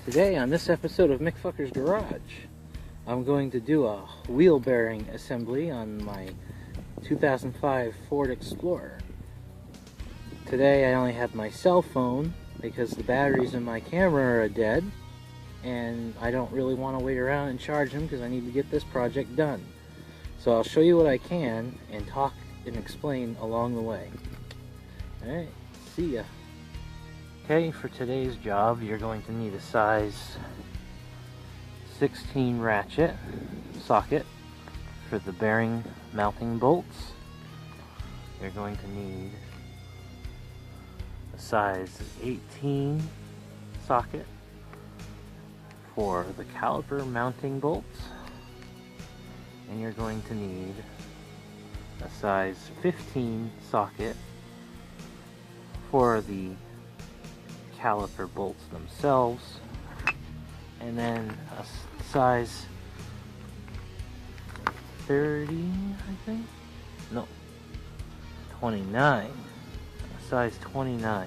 Today on this episode of McFucker's Garage, I'm going to do a wheel bearing assembly on my 2005 Ford Explorer. Today I only have my cell phone because the batteries in my camera are dead and I don't really want to wait around and charge them because I need to get this project done. So I'll show you what I can and talk and explain along the way. Alright, see ya. Okay, for today's job, you're going to need a size 16 ratchet socket for the bearing mounting bolts. You're going to need a size 18 socket for the caliper mounting bolts. And you're going to need a size 15 socket for the caliper bolts themselves, and then a size 30, I think? No, 29. A size 29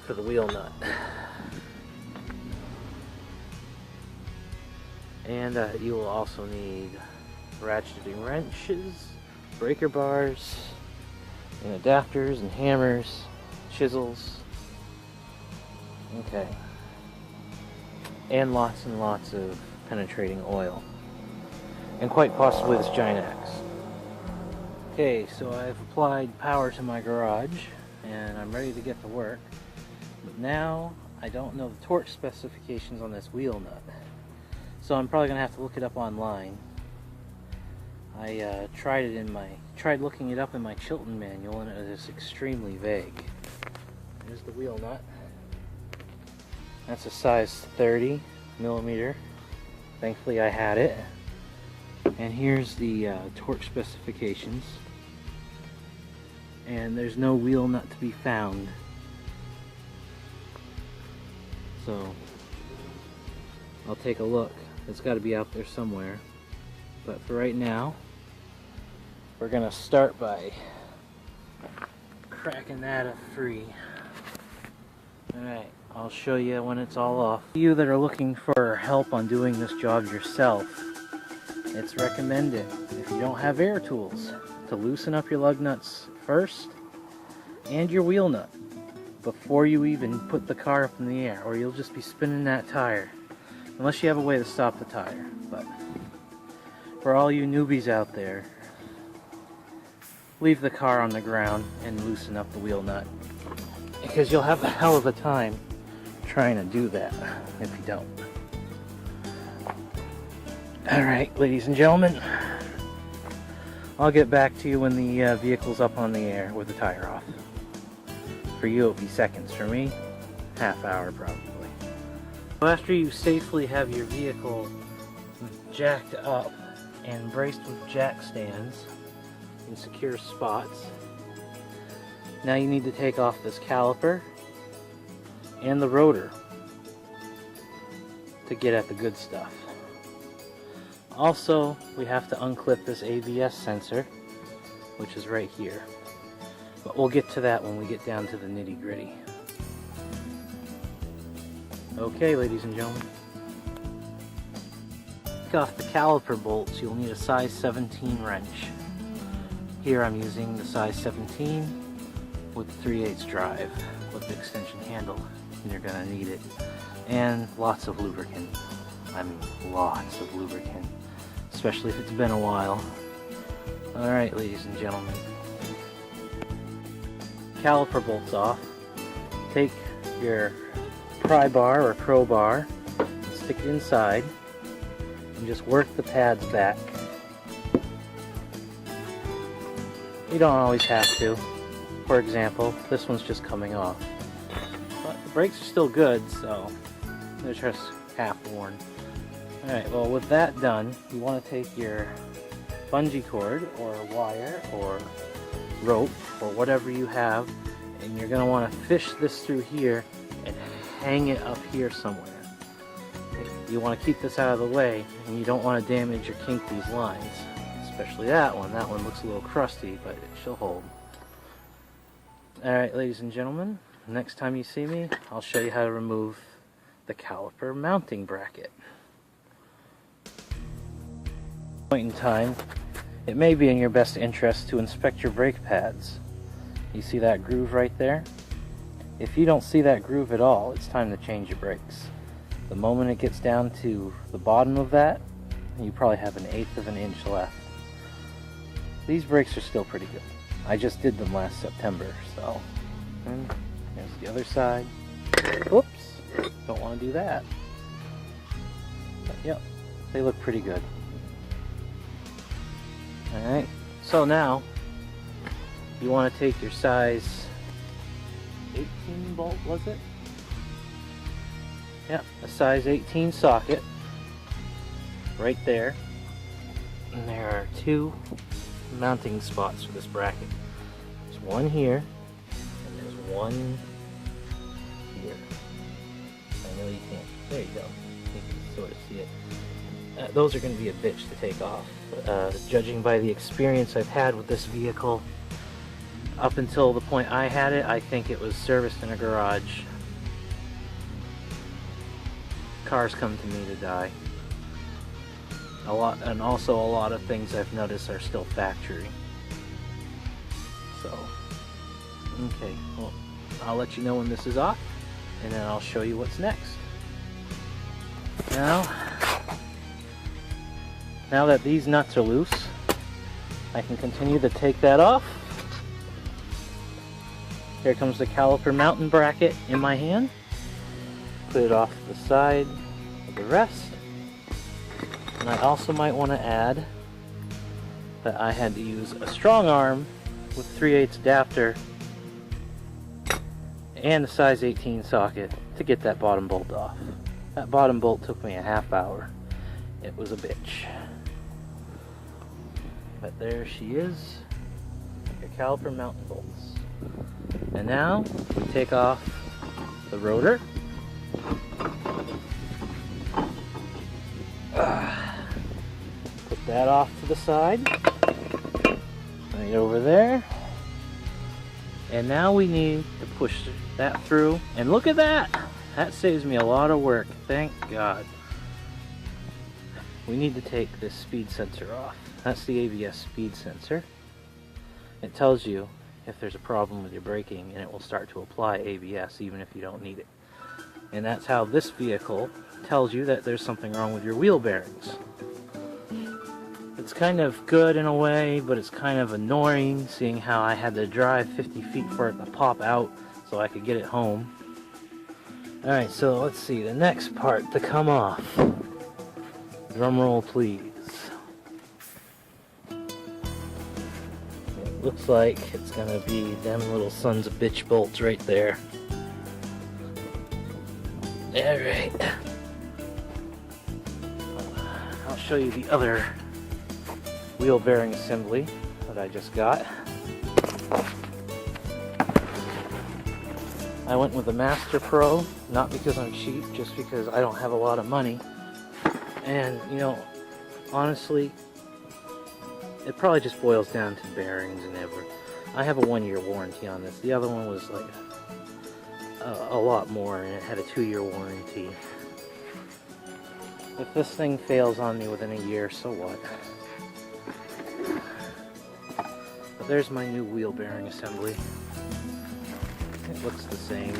for the wheel nut. And you will also need ratcheting wrenches, breaker bars, and adapters and hammers, chisels. Okay. And lots of penetrating oil. And quite possibly this giant axe. Okay, so I've applied power to my garage and I'm ready to get to work. But now I don't know the torque specifications on this wheel nut. So I'm probably gonna have to look it up online. I tried looking it up in my Chilton manual and it was extremely vague. Here's the wheel nut. That's a size 30 millimeter. Thankfully I had it. And here's the torque specifications. And there's no wheel nut to be found. So I'll take a look. It's got to be out there somewhere. But for right now, we're going to start by cracking that free. Alright, I'll show you when it's all off. You that are looking for help on doing this job yourself, it's recommended, if you don't have air tools, to loosen up your lug nuts first and your wheel nut before you even put the car up in the air, or you'll just be spinning that tire. Unless you have a way to stop the tire. But for all you newbies out there, leave the car on the ground and loosen up the wheel nut, because you'll have a hell of a time trying to do that if you don't. Alright, ladies and gentlemen, I'll get back to you when the vehicle's up on the air with the tire off. For you it'll be seconds, for me, half hour probably. After you safely have your vehicle jacked up and braced with jack stands in secure spots, now you need to take off this caliper and the rotor to get at the good stuff. Also, we have to unclip this ABS sensor, which is right here. But we'll get to that when we get down to the nitty-gritty. Okay, ladies and gentlemen. Take off the caliper bolts, you'll need a size 17 wrench. Here I'm using the size 17 with the 3/8 drive with the extension handle, and you're gonna need it. And lots of lubricant. I mean, lots of lubricant, especially if it's been a while. Alright, ladies and gentlemen. Caliper bolts off. Take your pry bar or crowbar, stick it inside, and just work the pads back. You don't always have to. For example, this one's just coming off. But the brakes are still good, so they're just half worn. Alright, well with that done, you want to take your bungee cord or wire or rope or whatever you have, and you're going to want to fish this through here and hang it up here somewhere. You want to keep this out of the way, and you don't want to damage or kink these lines, especially that one. That one looks a little crusty, but it shall hold. Alright, ladies and gentlemen, next time you see me, I'll show you how to remove the caliper mounting bracket. Point in time, it may be in your best interest to inspect your brake pads. You see that groove right there? If you don't see that groove at all, it's time to change your brakes. The moment it gets down to the bottom of that, you probably have 1/8 of an inch left. These brakes are still pretty good. I just did them last September, so. And there's the other side. Whoops, don't want to do that. But yep, they look pretty good. Alright, so now you want to take your size 18 bolt, was it? Yep, a size 18 socket right there. And there are 2 mounting spots for this bracket. There's one here, and there's one here. I know you can't. There you go. You can sort of see it. Those are going to be a bitch to take off. Judging by the experience I've had with this vehicle, up until the point I had it, I think it was serviced in a garage. Cars come to me to die. And also a lot of things I've noticed are still factory. So, okay, well, I'll let you know when this is off, and then I'll show you what's next. Now that these nuts are loose, I can continue to take that off. Here comes the caliper mounting bracket in my hand. Put it off to the side of the rest. And I also might want to add that I had to use a strong arm with 3/8 adapter and a size 18 socket to get that bottom bolt off. That bottom bolt took me a half hour. It was a bitch. But there she is, your caliper mounting bolts. And now we take off the rotor. Put that off to the side, right over there. And now we need to push that through. And look at that! That saves me a lot of work, thank God. We need to take this speed sensor off. That's the ABS speed sensor. It tells you if there's a problem with your braking, and it will start to apply ABS even if you don't need it. And that's how this vehicle tells you that there's something wrong with your wheel bearings. It's kind of good in a way, but it's kind of annoying seeing how I had to drive 50 feet for it to pop out so I could get it home. Alright, so let's see, the next part to come off. Drum roll please. It looks like it's gonna be them little sons of bitch bolts right there. Alright. I'll show you the other wheel bearing assembly that I just got. I went with the Master Pro, not because I'm cheap, just because I don't have a lot of money. And, you know, honestly, it probably just boils down to bearings and everything. I have a 1-year warranty on this. The other one was like a lot more, and it had a 2-year warranty. If this thing fails on me within a year, so what? But there's my new wheel bearing assembly. It looks the same.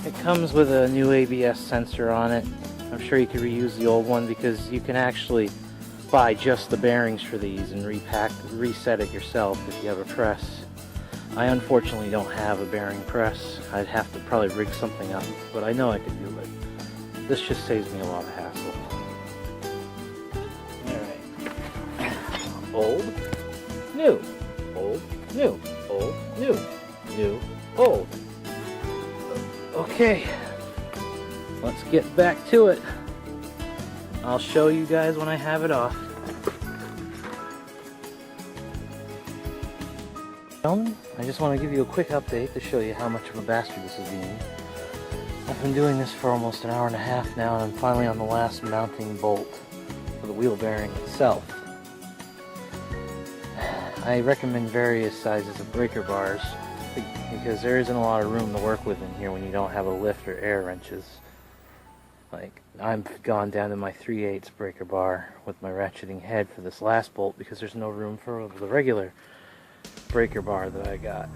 It comes with a new ABS sensor on it. I'm sure you could reuse the old one because you can actually buy just the bearings for these and reset it yourself if you have a press. I unfortunately don't have a bearing press. I'd have to probably rig something up, but I know I could do it. This just saves me a lot of hassle. Alright. Old, new, old, new, old, new, new, old. Okay, let's get back to it. I'll show you guys when I have it off. I just want to give you a quick update to show you how much of a bastard this is being. I've been doing this for almost an hour and a half now, and I'm finally on the last mounting bolt. for the wheel bearing itself. I recommend various sizes of breaker bars because there isn't a lot of room to work with in here when you don't have a lift or air wrenches. Like, I've gone down to my 3/8 breaker bar with my ratcheting head for this last bolt because there's no room for the regular breaker bar that I got.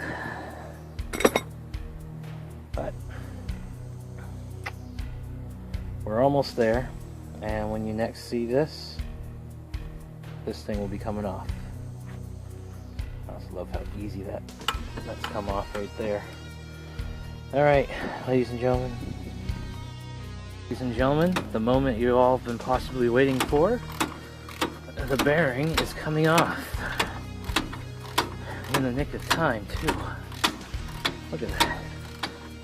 But we're almost there, and when you next see this thing will be coming off. I also love how easy that's come off right there. Alright, ladies and gentlemen. Ladies and gentlemen, the moment you all have been possibly waiting for, the bearing is coming off. In the nick of time, too. Look at that.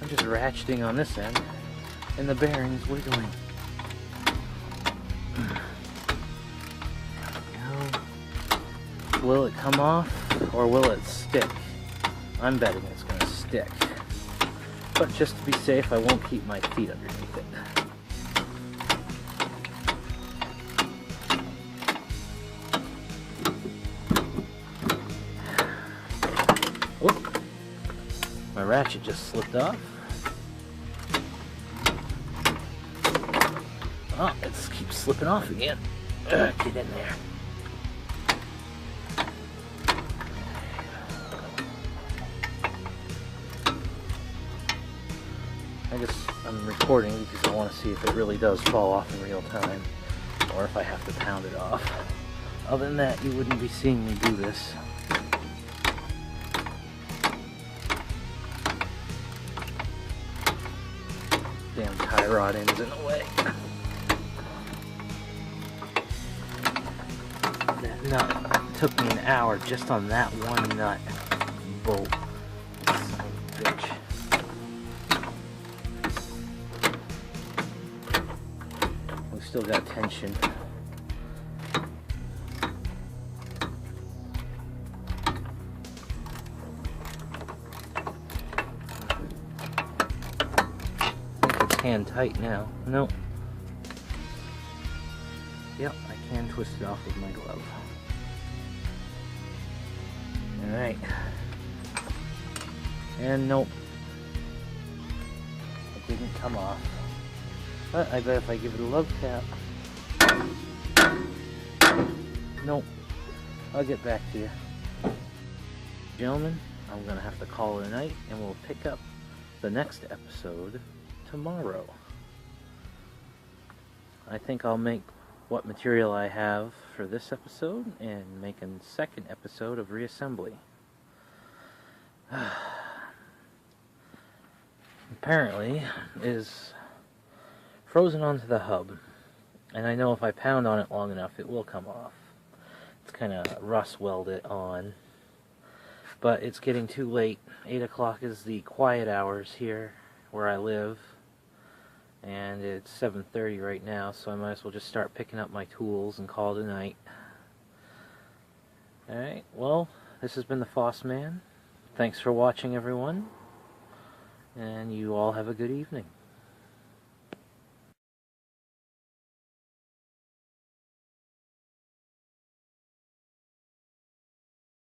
I'm just ratcheting on this end, and the bearing's wiggling. Will it come off, or will it stick? I'm betting it's going to stick. But just to be safe, I won't keep my feet underneath it. Whoop! My ratchet just slipped off. Oh, it keeps slipping off again. Get in there. I guess I'm recording because I want to see if it really does fall off in real time, or if I have to pound it off. Other than that, you wouldn't be seeing me do this. Damn tie rod ends in the way. That nut took me an hour just on that one nut bolt. Son of a bitch. We still got tension. Hand tight now. Nope. Yep, I can twist it off with my glove. Alright. And nope. It didn't come off. But I bet if I give it a love tap. Nope. I'll get back to you. Gentlemen, I'm gonna have to call it a night, and we'll pick up the next episode tomorrow. I think I'll make what material I have for this episode and make a second episode of reassembly. Apparently is frozen onto the hub, and I know if I pound on it long enough it will come off. It's kind of rust welded on, but it's getting too late. 8 o'clock is the quiet hours here where I live, and it's 7:30 right now, so I might as well just start picking up my tools and call it a night. Alright, well, this has been the Foss Man. Thanks for watching, everyone, and you all have a good evening.